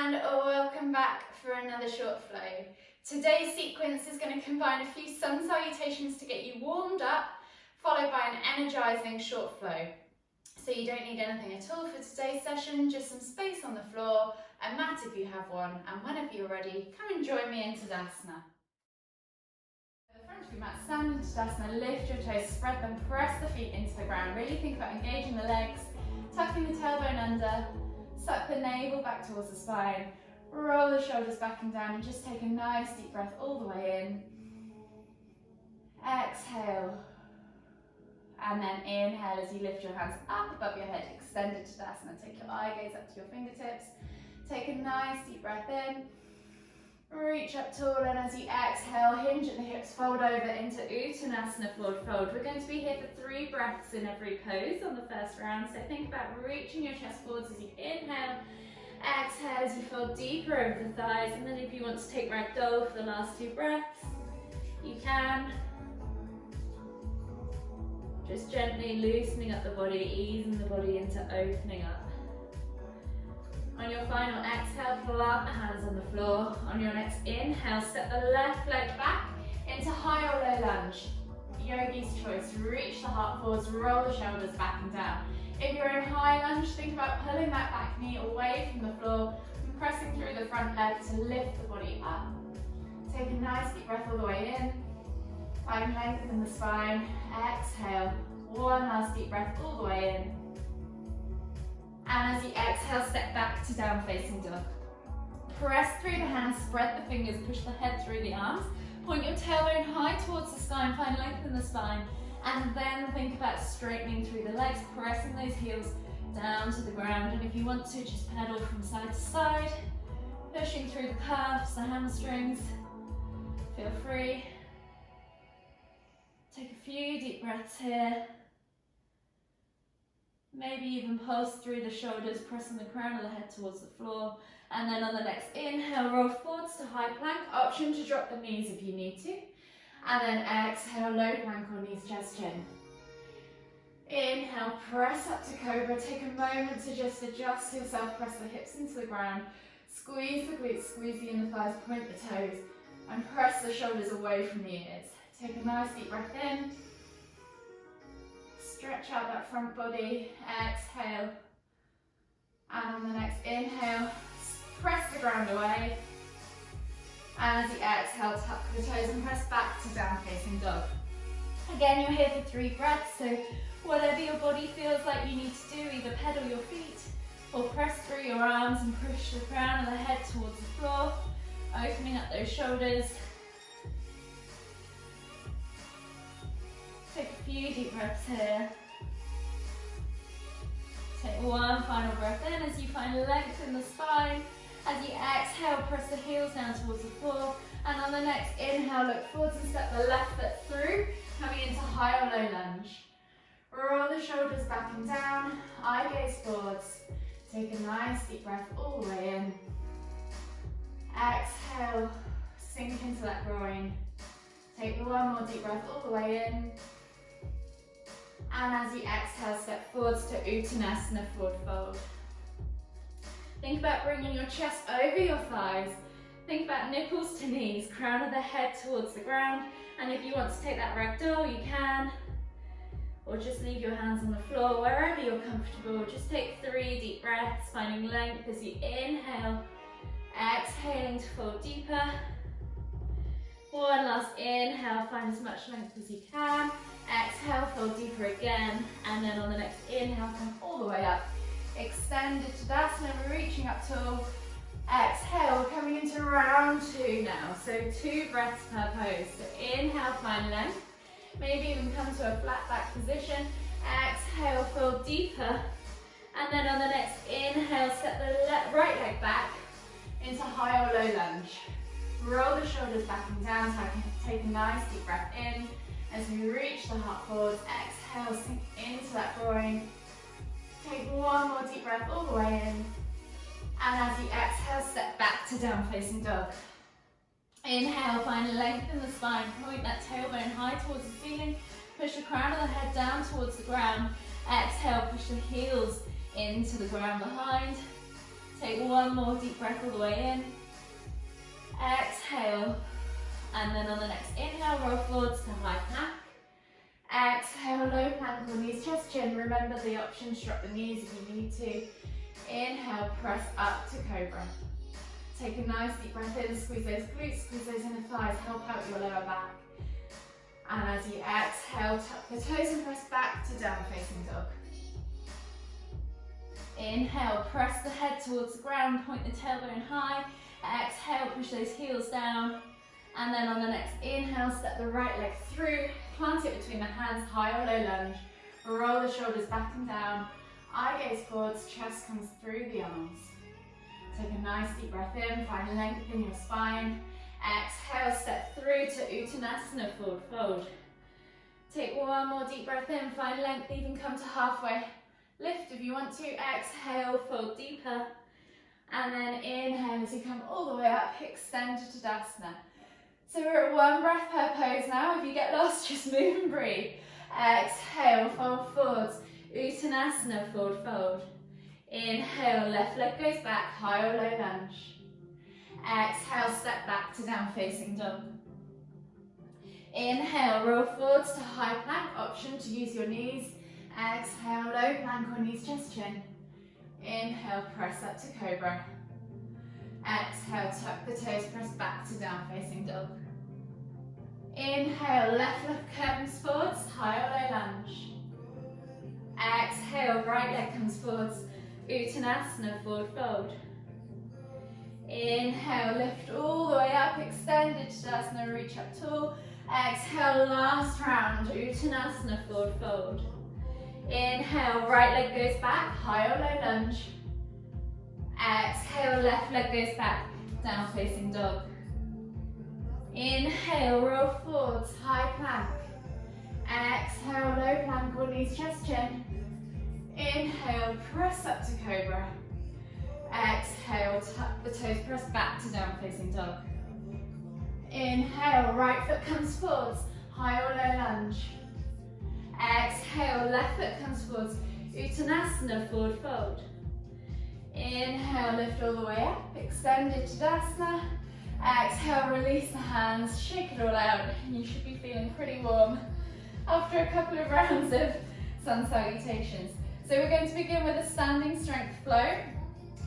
And welcome back for another short flow. Today's sequence is going to combine a few sun salutations to get you warmed up, followed by an energising short flow. So you don't need anything at all for today's session, just some space on the floor, a mat if you have one, and whenever you're ready, come and join me in Tadasana. At the front of your mat, stand in Tadasana, lift your toes, spread them, press the feet into the ground. Really think about engaging the legs, tucking the tailbone under, suck the navel back towards the spine, roll the shoulders back and down, and just take a nice deep breath all the way in. Exhale. And then inhale as you lift your hands up above your head, extended Tadasana. Take your eye gaze up to your fingertips. Take a nice deep breath in. Reach up tall, and as you exhale, hinge at the hips, fold over into Uttanasana, forward fold. We're going to be here for 3 breaths in every pose on the first round. So think about reaching your chest forwards as you inhale. Exhale as you fold deeper over the thighs. And then if you want to take ragdoll for the last 2 breaths, you can. Just gently loosening up the body, easing the body into opening up. On your final exhale, plant the hands on the floor. On your next inhale, step the left leg back into high or low lunge. Yogi's choice, reach the heart forwards, roll the shoulders back and down. If you're in high lunge, think about pulling that back knee away from the floor and pressing through the front leg to lift the body up. Take a nice deep breath all the way in. Find length in the spine. Exhale. One last deep breath all the way in. And as you exhale, step back to down facing dog. Press through the hands, spread the fingers, push the head through the arms. Point your tailbone high towards the sky and find length in the spine. And then think about straightening through the legs, pressing those heels down to the ground. And if you want to, just pedal from side to side, pushing through the calves, the hamstrings. Feel free. Take a few deep breaths here. Maybe even pulse through the shoulders, pressing the crown of the head towards the floor. And then on the next inhale, roll forwards to high plank. Option to drop the knees if you need to. And then exhale, low plank or knees, chest, chin. Inhale, press up to cobra. Take a moment to just adjust yourself. Press the hips into the ground. Squeeze the glutes, squeeze the inner thighs, point the toes. And press the shoulders away from the ears. Take a nice deep breath in. Stretch out that front body. Exhale. And on the next inhale, press the ground away. And as you exhale, tuck the toes and press back to down facing dog. Again, you're here for 3 breaths, so whatever your body feels like you need to do, either pedal your feet or press through your arms and push the crown of the head towards the floor, opening up those shoulders. Take a few deep breaths here. Take one final breath in as you find length in the spine. As you exhale, press the heels down towards the floor. And on the next inhale, look forwards and step the left foot through, coming into high or low lunge. Roll the shoulders back and down, eye gaze forwards. Take a nice deep breath all the way in. Exhale, sink into that groin. Take one more deep breath all the way in. And as you exhale, step forwards to Uttanasana, forward fold. Think about bringing your chest over your thighs. Think about nipples to knees, crown of the head towards the ground. And if you want to take that ragdoll, you can. Or just leave your hands on the floor, wherever you're comfortable. Just take 3 deep breaths, finding length as you inhale. Exhaling to fold deeper. One last inhale, find as much length as you can. Exhale, fold deeper again. And then on the next inhale, come all the way up. Extended Tadasana, reaching up tall. Exhale, we're coming into round 2 now. So 2 breaths per pose. So inhale, find length. Maybe even come to a flat back position. Exhale, fold deeper. And then on the next inhale, step the right leg back into high or low lunge. Roll the shoulders back and down, so I can take a nice deep breath in. As we reach the heart forwards, exhale, sink into that groin. Take one more deep breath all the way in. And as you exhale, step back to down facing dog. Inhale, find length in the spine. Point that tailbone high towards the ceiling. Push the crown of the head down towards the ground. Exhale, push the heels into the ground behind. Take one more deep breath all the way in. Exhale. And then on the next inhale, roll forwards to high plank. Exhale, low plank on knees, chest, chin. Remember the options, drop the knees if you need to. Inhale, press up to cobra. Take a nice deep breath in, squeeze those glutes, squeeze those inner thighs, help out your lower back. And as you exhale, tuck the toes and press back to down facing dog. Inhale, press the head towards the ground, point the tailbone high. Exhale, push those heels down. And then on the next inhale, step the right leg through, plant it between the hands, high or low lunge. Roll the shoulders back and down. Eye gaze forwards, chest comes through the arms. Take a nice deep breath in, find length in your spine. Exhale, step through to Uttanasana, forward fold. Take one more deep breath in, find length, even come to halfway. Lift if you want to, exhale, fold deeper. And then inhale as you come all the way up, extend to Tadasana. So we're at one breath per pose now. If you get lost, just move and breathe. Exhale, fold forwards, Uttanasana, forward fold. Inhale, left leg goes back, high or low lunge. Exhale, step back to down facing dog. Inhale, roll forwards to high plank, option to use your knees. Exhale, low plank or knees, chest, chin. Inhale, press up to cobra. Exhale, tuck the toes, press back to down facing dog. Inhale, left leg comes forwards, high or low lunge. Exhale, right leg comes forwards, Uttanasana, forward fold. Inhale, lift all the way up, extended Tadasana, reach up tall. Exhale, last round, Uttanasana, forward fold. Inhale, right leg goes back, high or low lunge. Exhale, left leg goes back, down facing dog. Inhale, roll forwards, high plank. Exhale, low plank or knees, chest, chin. Inhale, press up to cobra. Exhale, tuck the toes, press back to down facing dog. Inhale, right foot comes forwards, high or low lunge. Exhale, left foot comes forwards, Uttanasana, forward fold. Inhale, lift all the way up, extended Tadasana. Exhale, release the hands, shake it all out, and you should be feeling pretty warm after a couple of rounds of sun salutations. So we're going to begin with a standing strength flow,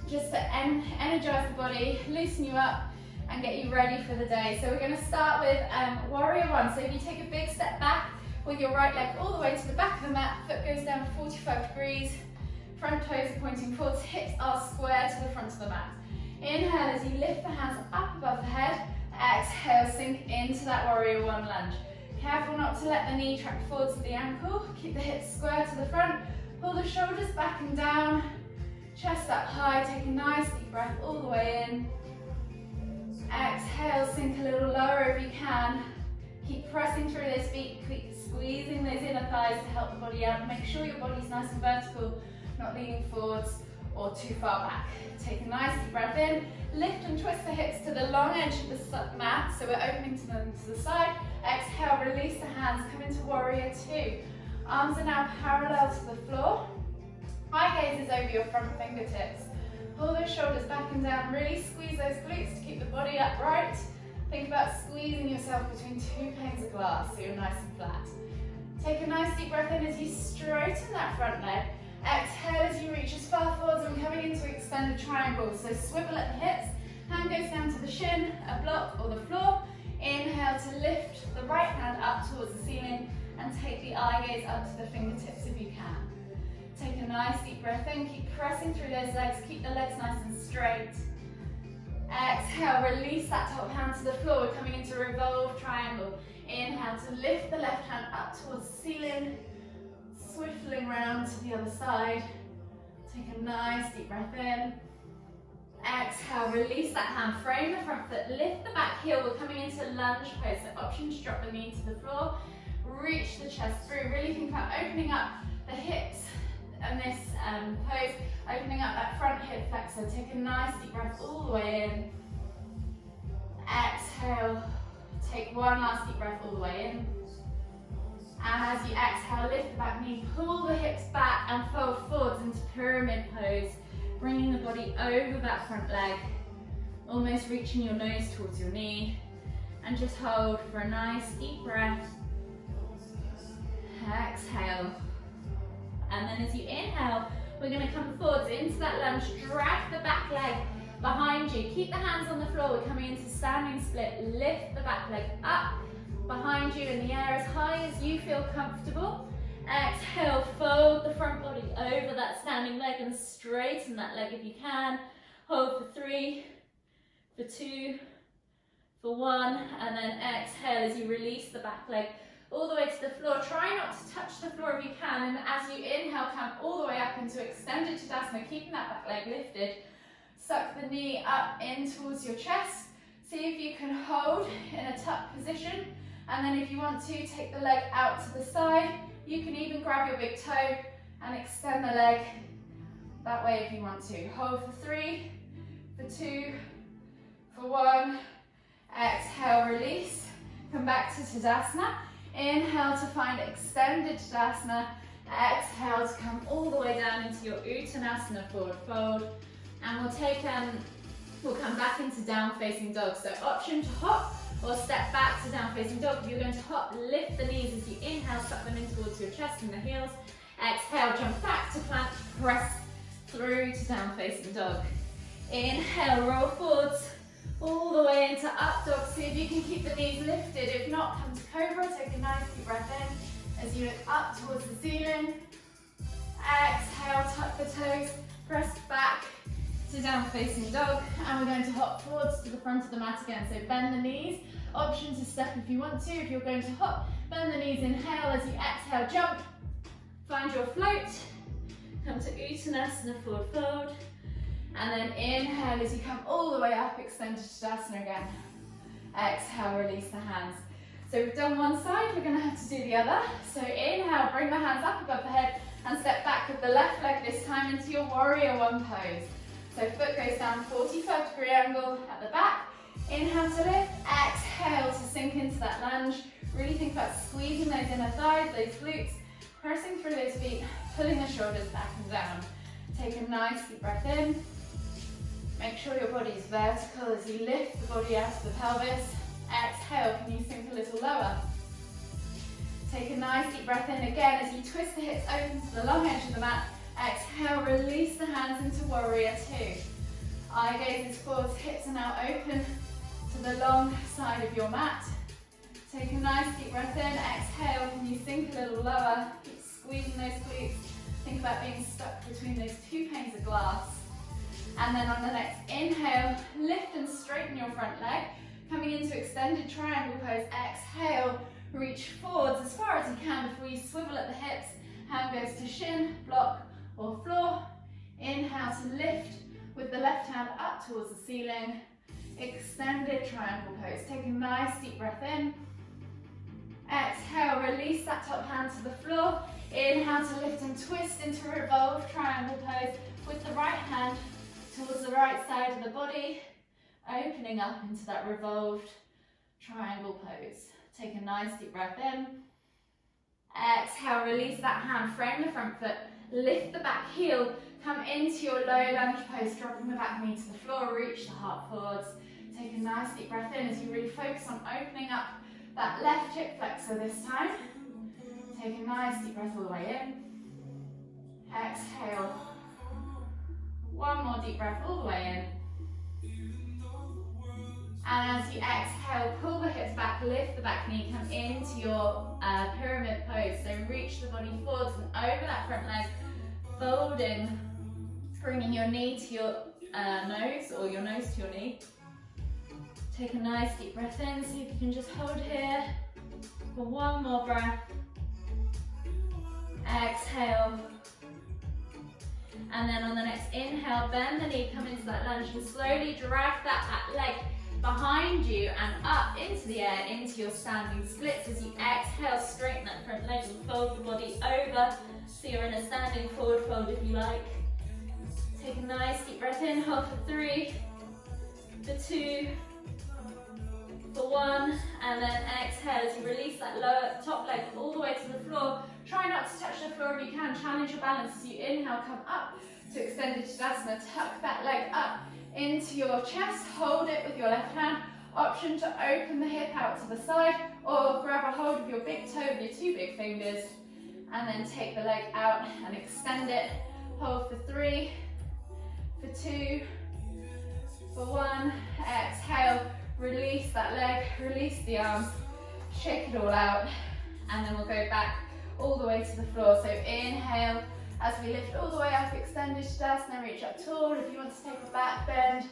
just to energize the body, loosen you up, and get you ready for the day. So we're going to start with warrior one. So if you take a big step back with your right leg all the way to the back of the mat, foot goes down 45 degrees, front toes are pointing forwards, hips are square to the front of the mat. Inhale as you lift the hands up above the head. Exhale, sink into that warrior one lunge. Careful not to let the knee track forwards to the ankle. Keep the hips square to the front. Pull the shoulders back and down. Chest up high. Take a nice deep breath all the way in. Exhale, sink a little lower if you can. Keep pressing through those feet. Keep squeezing those inner thighs to help the body out. Make sure your body's nice and vertical, not leaning forwards or too far back. Take a nice deep breath in, lift and twist the hips to the long edge of the mat, so we're opening to them to the side. Exhale, release the hands, come into warrior two. Arms are now parallel to the floor. Eye gaze is over your front fingertips. Pull those shoulders back and down, really squeeze those glutes to keep the body upright. Think about squeezing yourself between two panes of glass so you're nice and flat. Take a nice deep breath in as you straighten that front leg. Exhale as you reach as far forwards and coming into extended triangle. So swivel at the hips, hand goes down to the shin, a block or the floor. Inhale to lift the right hand up towards the ceiling and take the eye gaze up to the fingertips if you can. Take a nice deep breath in, keep pressing through those legs, keep the legs nice and straight. Exhale, release that top hand to the floor. We're coming into revolve triangle. Inhale to lift the left hand up towards the ceiling. Swiftling round to the other side. Take a nice deep breath in. Exhale, release that hand, frame the front foot, lift the back heel. We're coming into lunge pose, so option to drop the knee to the floor. Reach the chest through, really think about opening up the hips in this pose, opening up that front hip flexor. Take a nice deep breath all the way in. Exhale, take one last deep breath all the way in. And as you exhale, lift the back knee, pull the hips back and fold forwards into pyramid pose. bringing the body over that front leg, almost reaching your nose towards your knee, and just hold for a nice deep breath. Exhale. And then as you inhale, we're going to come forwards into that lunge, drag the back leg behind you. Keep the hands on the floor. We're coming into standing split. Lift the back leg up behind you in the air as high as you feel comfortable. Exhale, fold the front body over that standing leg and straighten that leg if you can. Hold for 3, for 2, for 1, and then exhale as you release the back leg all the way to the floor. Try not to touch the floor if you can, and as you inhale, come all the way up into extended Tadasana, keeping that back leg lifted. Suck the knee up in towards your chest. See if you can hold in a tuck position, and then if you want to, take the leg out to the side. You can even grab your big toe and extend the leg that way if you want to. Hold for 3, for 2, for 1. Exhale, release. Come back to Tadasana. Inhale to find extended Tadasana. Exhale to come all the way down into your Uttanasana, forward fold. And we'll come back into down facing dog. So option to hop or step back to down facing dog. If you're going to hop, lift the knees as you inhale, suck them in towards your chest and the heels. Exhale, jump back to plank, press through to down facing dog. Inhale, roll forwards all the way into up dog. See if you can keep the knees lifted. If not, come to cobra. Take a nice deep breath in as you look up towards the ceiling. Exhale, tuck the toes, press back to down facing dog, and we're going to hop forwards to the front of the mat again. So bend the knees, option to step if you want to. If you're going to hop, bend the knees, inhale. As you exhale, jump, find your float, come to Uttanasana, forward fold, and then inhale as you come all the way up, extended Tadasana again. Exhale, release the hands. So we've done one side, we're going to have to do the other. So inhale, bring the hands up above the head and step back with the left leg this time into your warrior one pose. So foot goes down, 45-degree angle at the back. Inhale to lift, exhale to sink into that lunge. Really think about squeezing those inner thighs, those glutes, pressing through those feet, pulling the shoulders back and down. Take a nice deep breath in. Make sure your body is vertical as you lift the body out of the pelvis. Exhale, can you sink a little lower? Take a nice deep breath in again as you twist the hips open to the long edge of the mat. Exhale, release the hands into warrior two. Eye gaze is forwards, hips are now open to the long side of your mat. Take a nice deep breath in. Exhale, can you sink a little lower? Keep squeezing those glutes. Think about being stuck between those two panes of glass. And then on the next inhale, lift and straighten your front leg. Coming into extended triangle pose. Exhale, reach forwards as far as you can before you swivel at the hips. Hand goes to shin, block, or floor. Inhale to lift with the left hand up towards the ceiling. Extended triangle pose. Take a nice deep breath in. Exhale, release that top hand to the floor. Inhale to lift and twist into revolve triangle pose with the right hand towards the right side of the body, opening up into that revolved triangle pose. Take a nice deep breath in. Exhale, release that hand, frame the front foot, lift the back heel, come into your low lunge pose, dropping the back knee to the floor, reach the heart forwards. Take a nice deep breath in as you really focus on opening up that left hip flexor this time. Take a nice deep breath all the way in. Exhale. One more deep breath all the way in. And as you exhale, pull the hips back, lift the back knee, come into your pyramid pose. So reach the body forwards and over that front leg, folding, bringing your knee to your nose or your nose to your knee. Take a nice deep breath in, see if you can just hold here for one more breath. Exhale. And then on the next inhale, bend the knee, come into that lunge and slowly drag that leg behind you and up into the air, into your standing splits. As you exhale, straighten that front leg and fold the body over. So you're in a standing forward fold if you like. Take a nice deep breath in, hold for 3, for 2, for 1, and then exhale as you release that lower top leg all the way to the floor. Try not to touch the floor if you can. Challenge your balance as you inhale, come up to extended Tadasana. Tuck that leg up into your chest, hold it with your left hand. Option to open the hip out to the side or grab a hold of your big toe with your two big fingers and then take the leg out and extend it. Hold for 3, for 2, for 1. Exhale, release that leg, release the arms, shake it all out, and then we'll go back all the way to the floor. So inhale as we lift all the way up, extended Tadasana, reach up tall. If you want to take a back bend,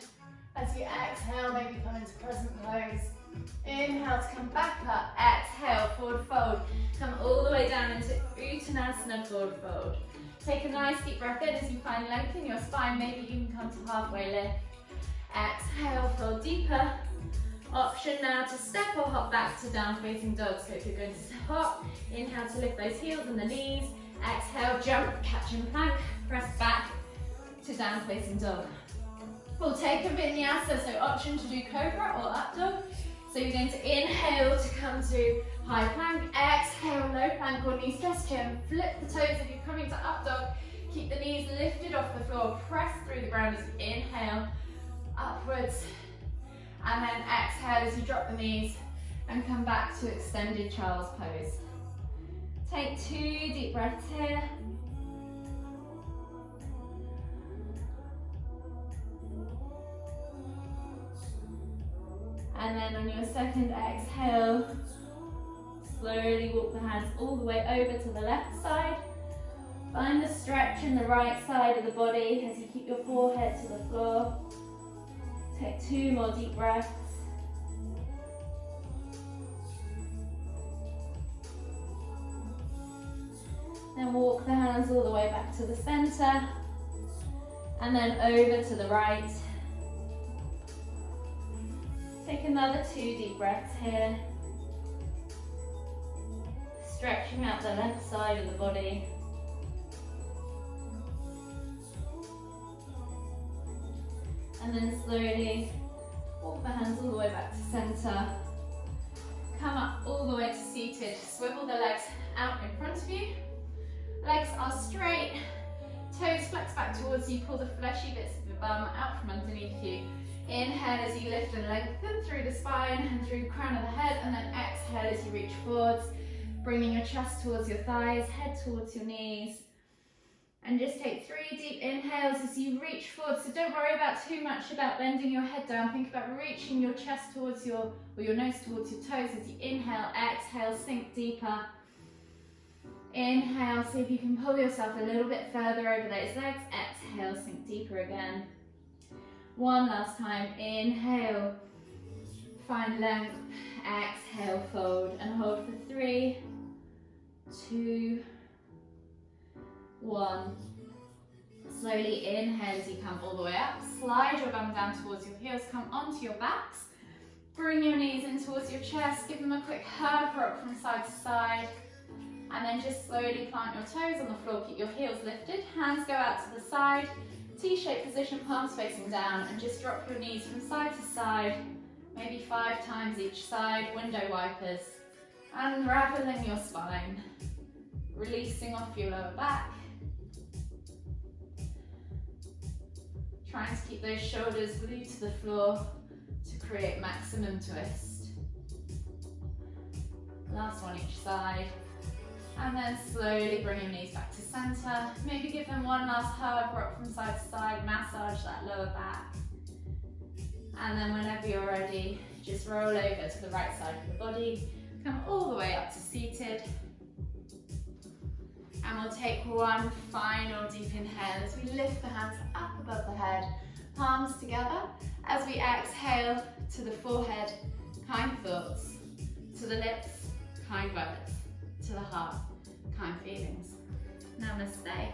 as you exhale, maybe come into present pose. Inhale to come back up, exhale, forward fold. Come all the way down into Uttanasana, forward fold. Take a nice deep breath in as you find length in your spine. Maybe you can come to halfway lift. Exhale, fold deeper. Option now to step or hop back to down facing dog. So if you're going to hop, inhale to lift those heels and the knees. Exhale, jump, catching plank, press back to down facing dog. We'll take a vinyasa, so option to do cobra or up dog. So you're going to inhale to come to high plank, exhale, low plank or knees just chin, flip the toes if you're coming to up dog, keep the knees lifted off the floor, press through the ground as you inhale, upwards, and then exhale as you drop the knees and come back to extended child's pose. Take 2 deep breaths here. And then on your second exhale, slowly walk the hands all the way over to the left side. Find the stretch in the right side of the body as you keep your forehead to the floor. Take 2 more deep breaths. Then walk the hands all the way back to the center. And then over to the right. Take another 2 deep breaths here. Stretching out the left side of the body. And then slowly walk the hands all the way back to center. Come up all the way to seated. Swivel the legs out in front of you. Legs are straight. Toes flex back towards you. Pull the fleshy bits of your bum out from underneath you. Inhale as you lift and lengthen through the spine and through the crown of the head, and then exhale as you reach forwards, bringing your chest towards your thighs, head towards your knees. And just take 3 deep inhales as you reach forward. So don't worry about too much about bending your head down. Think about reaching your chest towards your nose towards your toes as you inhale, exhale, sink deeper. Inhale, see if you can pull yourself a little bit further over those legs. Exhale, sink deeper again. One last time, inhale, find length, exhale, fold, and hold for 3, 2, 1. Slowly inhale as you come all the way up, slide your bum down towards your heels, come onto your backs, bring your knees in towards your chest, give them a quick hug, rock from side to side, and then just slowly plant your toes on the floor, keep your heels lifted, hands go out to the side, T-shaped position, palms facing down, and just drop your knees from side to side, maybe 5 times each side, window wipers, unraveling your spine, releasing off your lower back, trying to keep those shoulders glued to the floor to create maximum twist. Last one each side. And then slowly bring your knees back to center. Maybe give them one last hug, rock from side to side, massage that lower back. And then whenever you're ready, just roll over to the right side of the body. Come all the way up to seated. And we'll take one final deep inhale as we lift the hands up above the head, palms together. As we exhale to the forehead, kind thoughts. To the lips, kind words. To the heart, kind feelings. Namaste.